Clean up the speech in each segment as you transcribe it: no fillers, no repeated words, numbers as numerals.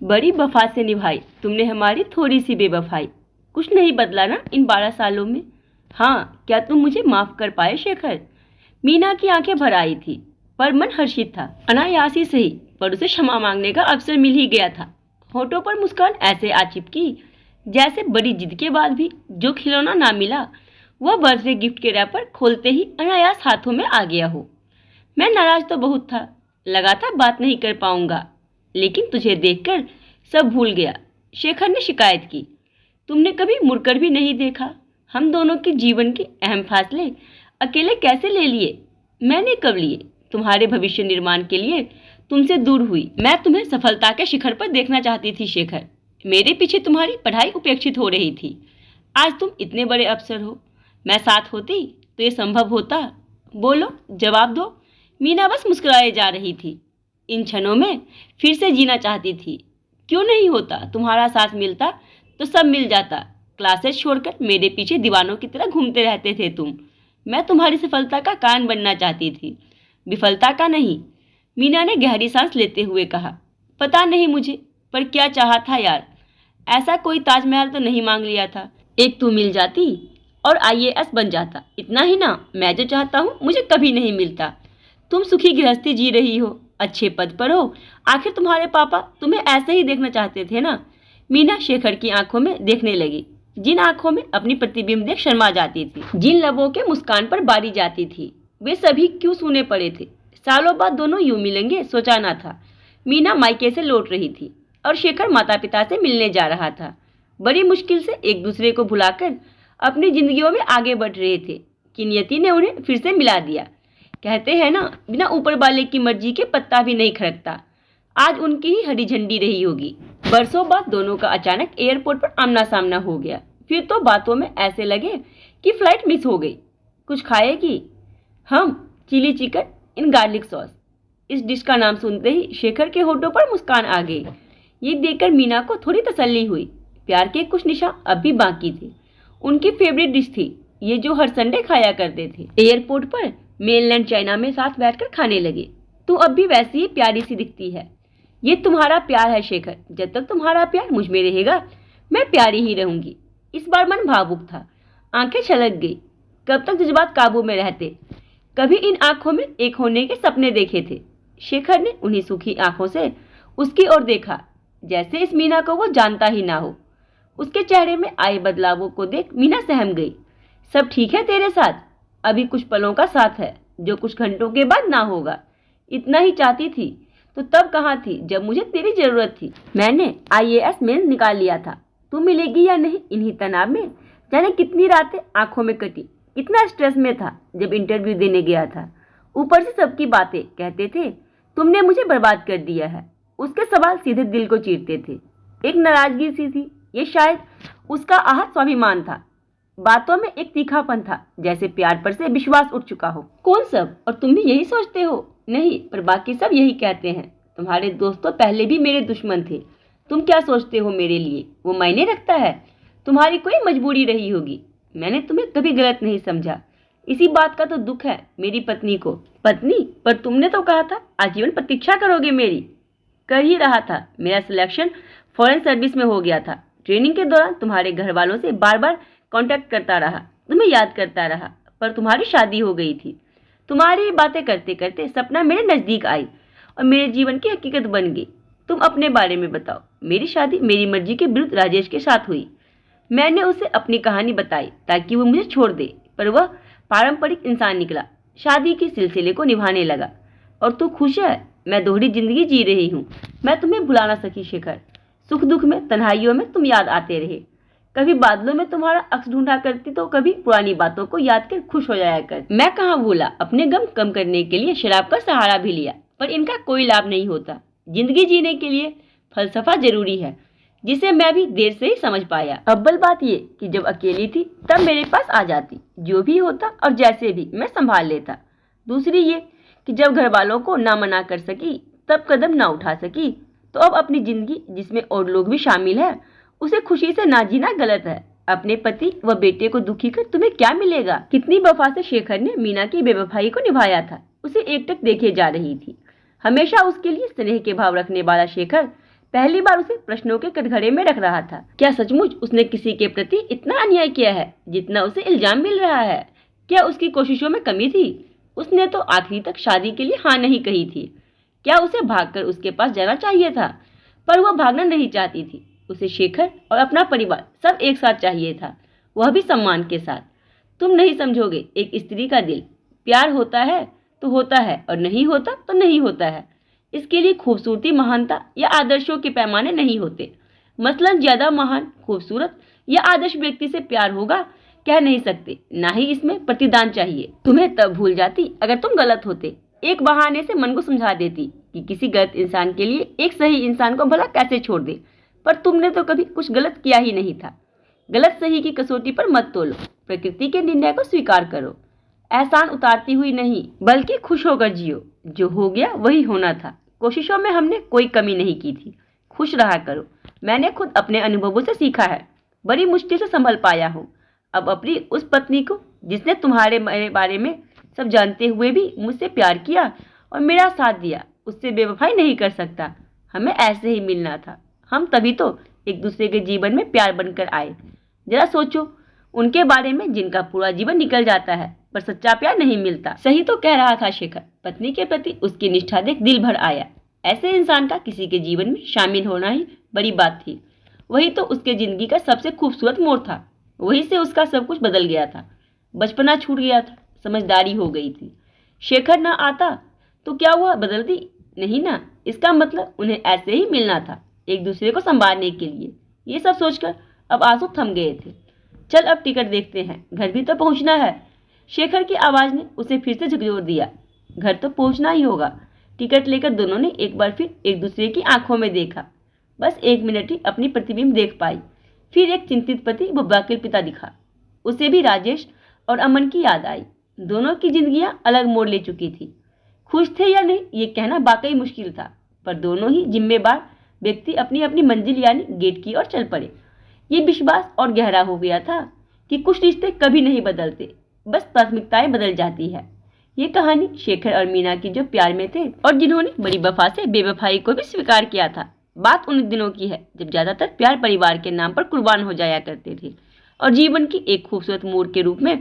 बड़ी वफा से निभाई तुमने हमारी थोड़ी सी बेवफाई। कुछ नहीं बदला ना इन 12 सालों में। हाँ, क्या तुम मुझे माफ कर पाए शेखर? मीना की आंखें भर आई थी, पर मन हर्षित था। अनायास ही सही, पर उसे क्षमा मांगने का अवसर मिल ही गया था। होठों पर मुस्कान ऐसे आ चिपकी जैसे बड़ी जिद के बाद भी जो खिलौना ना मिला वह बर्थडे गिफ्ट के रैपर खोलते ही अनायास हाथों में आ गया हो। मैं नाराज तो बहुत था, लगा था बात नहीं कर पाऊंगा, लेकिन तुझे देखकर सब भूल गया। शेखर ने शिकायत की, तुमने कभी मुड़कर भी नहीं देखा। हम दोनों के जीवन के अहम फैसले अकेले कैसे ले लिए? मैंने कब लिए? तुम्हारे भविष्य निर्माण के लिए तुमसे दूर हुई। मैं तुम्हें सफलता के शिखर पर देखना चाहती थी शेखर। मेरे पीछे तुम्हारी पढ़ाई उपेक्षित हो रही थी। आज तुम इतने बड़े अफसर हो, मैं साथ होती तो ये संभव होता? बोलो, जवाब दो। मीना बस मुस्कुराए जा रही थी। इन क्षणों में फिर से जीना चाहती थी। क्यों नहीं होता? तुम्हारा साथ मिलता तो सब मिल जाता। क्लासेस छोड़कर मेरे पीछे दीवानों की तरह घूमते रहते थे तुम। मैं तुम्हारी सफलता का कारण बनना चाहती थी, विफलता का नहीं। मीना ने गहरी सांस लेते हुए कहा, पता नहीं मुझे, पर क्या चाहा था यार। ऐसा कोई ताजमहल तो नहीं मांग लिया था। एक तू मिल जाती और आईएएस बन जाता, इतना ही ना। मैं जो चाहता हूँ मुझे कभी नहीं मिलता। तुम सुखी गृहस्थी जी रही हो, अच्छे पद पर हो। आखिर तुम्हारे पापा तुम्हें ऐसे ही देखना चाहते थे ना। मीना शेखर की आंखों में देखने लगी, जिन आंखों में अपनी प्रतिबिंब देख शर्मा जाती थी, जिन लबों के मुस्कान पर बारी जाती थी, वे सभी क्यों सूने पड़े थे। सालों बाद दोनों यूं मिलेंगे, सोचा ना था। मीना मायके से लौट रही थी और शेखर माता पिता से मिलने जा रहा था। बड़ी मुश्किल से एक दूसरे को भुलाकर अपनी जिंदगियों में आगे बढ़ रहे थे कि नियति ने उन्हें फिर से मिला दिया। कहते हैं ना, बिना ऊपर वाले की मर्जी के पत्ता भी नहीं खड़कता। आज उनकी ही हरी झंडी रही होगी। बरसों बाद दोनों का अचानक एयरपोर्ट पर आमना सामना हो गया। फिर तो बातों में ऐसे लगे कि फ्लाइट मिस हो गई। कुछ खाएगी? हम chilli chicken in garlic sauce. इस डिश का नाम सुनते ही शेखर के होठों पर मुस्कान आ गई। ये देखकर मीना को थोड़ी तसल्ली हुई। प्यार के कुछ निशान अब भी बाकी थे। उनकी फेवरेट डिश थी ये, जो हर संडे खाया करते थे। एयरपोर्ट पर मेनलैंड चाइना में साथ बैठकर खाने लगे। तू अब भी वैसी ही प्यारी सी दिखती है। ये तुम्हारा प्यार है शेखर। जब तक तुम्हारा प्यार मुझ में रहेगा मैं प्यारी ही रहूंगी। इस बार मन भावुक था, आंखें छलक गई। कब तक जज्बात काबू में रहते? कभी इन आंखों में एक होने के सपने देखे थे। शेखर ने उन्हीं सूखी आंखों से उसकी ओर देखा, जैसे इस मीना को वो जानता ही ना हो। उसके चेहरे में आए बदलावों को देख मीना सहम गई। सब ठीक है तेरे साथ? अभी कुछ पलों का साथ है, जो कुछ घंटों के बाद ना होगा। इतना ही चाहती थी तो तब कहाँ थी जब मुझे तेरी जरूरत थी? मैंने आईएएस मेंस निकाल लिया था। तू मिलेगी या नहीं, इन्हीं तनाव में जाने कितनी रातें आंखों में कटी। कितना स्ट्रेस में था जब इंटरव्यू देने गया था। ऊपर से सबकी बातें कहते थे तुमने मुझे बर्बाद कर दिया है। उसके सवाल सीधे दिल को चीरते थे। एक नाराजगी सी थी, ये शायद उसका आहत स्वाभिमान था। बातों में एक तीखापन था, जैसे प्यार पर से विश्वास उठ चुका हो। कौन सब? और तुम भी यही सोचते हो? नहीं, पर बाकी सब यही कहते हैं। तुम्हारे दोस्त तो पहले भी मेरे दुश्मन थे। तुम क्या सोचते हो मेरे लिए? वो मायने रखता है? तुम्हारी कोई मजबूरी रही होगी। मैंने तुम्हें कभी गलत नहीं समझा। इसी बात का तो दुख है मेरी पत्नी को। पत्नी? पर तुमने तो कहा था आजीवन प्रतीक्षा करोगे मेरी। कर ही रहा था। मेरा सिलेक्शन फॉरेन सर्विस में हो गया था। ट्रेनिंग के दौरान तुम्हारे घर वालों से बार बार कांटेक्ट करता रहा, तुम्हें याद करता रहा, पर तुम्हारी शादी हो गई थी। तुम्हारी बातें करते करते सपना मेरे नजदीक आई और मेरे जीवन की हकीकत बन गई। तुम अपने बारे में बताओ। मेरी शादी मेरी मर्जी के विरुद्ध राजेश के साथ हुई। मैंने उसे अपनी कहानी बताई ताकि वो मुझे छोड़ दे, पर वह पारंपरिक इंसान निकला। शादी के सिलसिले को निभाने लगा। और तू खुश है? मैं दोहरी जिंदगी जी रही हूँ। मैं तुम्हें भुला ना सकी शेखर। सुख दुख में, तन्हाइयों में तुम याद आते रहे। कभी बादलों में तुम्हारा अक्स ढूंढा करती तो कभी पुरानी बातों को याद कर खुश हो जाया कर। मैं कहाँ भूला, अपने गम कम करने के लिए शराब का सहारा भी लिया, पर इनका कोई लाभ नहीं होता। जिंदगी जीने के लिए फलसफा जरूरी है, जिसे मैं भी देर से ही समझ पाया। अव्वल बात ये कि जब अकेली थी तब मेरे पास आ जाती, जो भी होता और जैसे भी मैं संभाल लेता। दूसरी ये कि जब घर वालों को ना मना कर सकी, तब कदम ना उठा सकी, तो अब अपनी जिंदगी जिसमें और लोग भी शामिल है उसे खुशी से ना जीना गलत है। अपने पति व बेटे को दुखी कर तुम्हें क्या मिलेगा? कितनी वफा से शेखर ने मीना की बेवफाई को निभाया था। उसे एकटक देखे जा रही थी। हमेशा उसके लिए स्नेह के भाव रखने वाला शेखर पहली बार उसे प्रश्नों के कटघरे में रख रहा था। क्या सचमुच उसने किसी के प्रति इतना अन्याय किया है जितना उसे इल्जाम मिल रहा है? क्या उसकी कोशिशों में कमी थी? उसने तो आखिरी तक शादी के लिए हाँ नहीं कही थी। क्या उसे भागकर उसके पास जाना चाहिए था? पर वह भागना नहीं चाहती थी। उसे शेखर और अपना परिवार सब एक साथ चाहिए था, वह भी सम्मान के साथ। तुम नहीं समझोगे एक स्त्री का दिल। प्यार होता है तो होता है और नहीं होता तो नहीं होता है। इसके लिए खूबसूरती, महानता या आदर्शों के पैमाने नहीं होते। मसलन ज्यादा महान, खूबसूरत या आदर्श व्यक्ति से प्यार होगा कह नहीं सकते, ना ही इसमें प्रतिदान चाहिए। तुम्हें तब भूल जाती अगर तुम गलत होते। एक बहाने से मन को समझा देती कि किसी गलत इंसान के लिए एक सही इंसान को भला कैसे छोड़ दे। पर तुमने तो कभी कुछ गलत किया ही नहीं था। गलत सही की कसौटी पर मत तोलो, प्रकृति के निर्णय को स्वीकार करो। एहसान उतारती हुई नहीं बल्कि खुश होकर जियो। जो हो गया वही होना था। कोशिशों में हमने कोई कमी नहीं की थी। खुश रहा करो। मैंने खुद अपने अनुभवों से सीखा है, बड़ी मुश्किल से संभल पाया हूँ। अब अपनी उस पत्नी को जिसने तुम्हारे मेरे बारे में सब जानते हुए भी मुझसे प्यार किया और मेरा साथ दिया, उससे बेवफाई नहीं कर सकता। हमें ऐसे ही मिलना था। हम तभी तो एक दूसरे के जीवन में प्यार बनकर आए। जरा सोचो उनके बारे में जिनका पूरा जीवन निकल जाता है पर सच्चा प्यार नहीं मिलता। सही तो कह रहा था शेखर। पत्नी के प्रति उसकी निष्ठा देख दिल भर आया। ऐसे इंसान का किसी के जीवन में शामिल होना ही बड़ी बात थी। वही तो उसके जिंदगी का सबसे खूबसूरत मोड़ था। वहीं से उसका सब कुछ बदल गया था। बचपना छूट गया था, समझदारी हो गई थी। शेखर न आता तो क्या वह बदलती? नहीं ना। इसका मतलब उन्हें ऐसे ही मिलना था, एक दूसरे को संभालने के लिए। ये सब सोचकर अब आंसू थम गए थे। चल अब टिकट देखते हैं, घर भी तो पहुंचना है। शेखर की आवाज ने उसे फिर से झकझोर दिया। घर तो पहुंचना ही होगा। टिकट लेकर दोनों ने एक बार फिर एक दूसरे की आंखों में देखा। बस 1 मिनट ही अपनी प्रतिबिंब देख पाई। फिर एक चिंतित पति व व्याकुल पिता दिखा। उसे भी राजेश और अमन की याद आई। दोनों की जिंदगियां अलग मोड़ ले चुकी थी। खुश थे या नहीं ये कहना वाकई मुश्किल था, पर दोनों ही जिम्मेदार व्यक्ति अपनी अपनी मंजिल यानी गेट की ओर चल पड़े। ये विश्वास और गहरा हो गया था कि कुछ रिश्ते कभी नहीं बदलते, बस प्राथमिकताएं बदल जाती है। ये कहानी शेखर और मीना की जो प्यार में थे और जिन्होंने बड़ी वफा से बेवफाई को भी स्वीकार किया था। बात उन दिनों की है जब ज्यादातर प्यार परिवार के नाम पर कुर्बान हो जाया करते थे और जीवन की एक खूबसूरत मोड़ के रूप में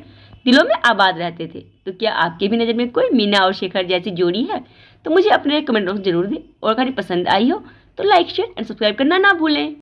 दिलों में आबाद रहते थे। तो क्या आपके भी नजर में कोई मीना और शेखर जैसी जोड़ी है? तो मुझे अपने कमेंट बॉक्स जरूर दें। और अगर पसंद आई हो तो लाइक, शेयर एंड सब्सक्राइब करना ना भूलें।